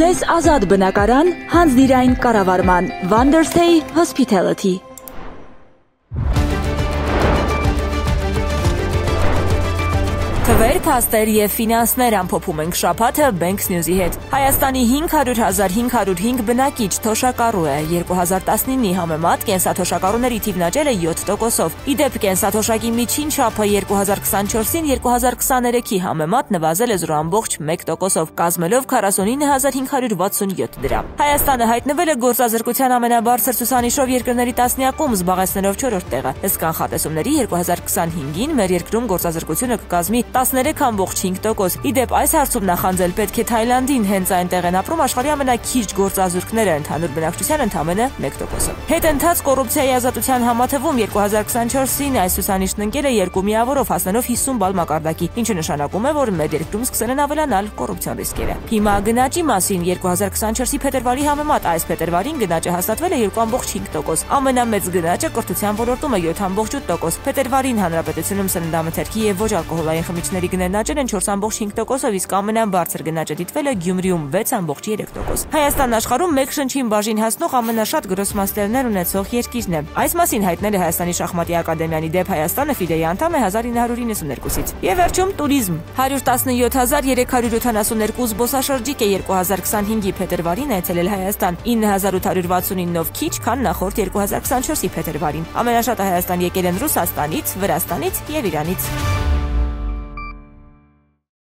ունես ազատ բնակարան, հանձնիրային կառավարման, Wonderstay Hospitality։ Թվեր, փաստեր և ֆինանսներ ամփոփում ենք շաբաթը Banks News-ի հետ։ Հայաստանի 500,505 բնակիչ թոշակառու է, 2019-ի համեմատ կենսաթոշակառուների թիվն աճել է 7%-ով։ Իդեպ կենսաթոշակի միջին չափը 2024-ին 2023-ի համեմատ նվազել է 0,1%-ով, կազմելով 49,567 դրամ։ Հայաստանը հայտնվել է գործազրկության ամենաբարձր ցուցանիշով երկրների տասնյակում, զբաղեցնելով 4-րդ տեղը։ Ըստ կանխատեսումների 2025-ին մեր երկրում գործազրկությունը կկազմի 13,5%։ Իդեպ այս հարցում նախանձել պետք է Թայլանդին, հենց այնտեղ են ապրում աշխարհի ամենաքիչ գործազուրկները, ընդհանուր բնակչության ընդամենը 1%-ը։ Հետընթաց կոռուպցիայի ազատության համաթվում 2024-ին այս ցուցանիշն ընկել է 2 միավորով, հասնելով 50 բալ մակարդակի, ինչը նշանակում է, որ մեր երկրում սկսել են ավելանալ կոռուպցիոն ռիսկերը։ Հիմա գնաճի մասին 2024-ի փետրվարի համեմատ այս փետրվարին գնաճը հաստատվել է 2,5%։ Ամենամեծ գնաճը կրթության ոլորտում է 7,8%։ Փետրվարին հանրապետությունում սննդամթերքի և ոչ ալկոհոլային խմիչքների գներն աճել են 4,5%-ով, իսկ ամենաբարձր գնաճը դիտվել է Գյումրիում 6,3%։ Հայաստանն աշխարհում մեկ շնչին բաժին հասնող ամենաշատ գրոսմաստերներ ունեցող երկիրն է։ Այս մասին հայտնել է Հայաստանի շախմատի ակադեմիան, իդեպ Հայաստանը FIDE-ի անդամ է 1992-ից։ Եվ վերջում տուրիզմ։ 117,372 զբոսաշրջիկ է 2025-ի փետրվարին այցելել Հայաստան, 9,869-ով քիչ, քան նախորդ 2024-ի փետրվարին։ Ամենաշատը Հայաստան եկել են Ռուսաստանից, Վրաստանից և Իրանից։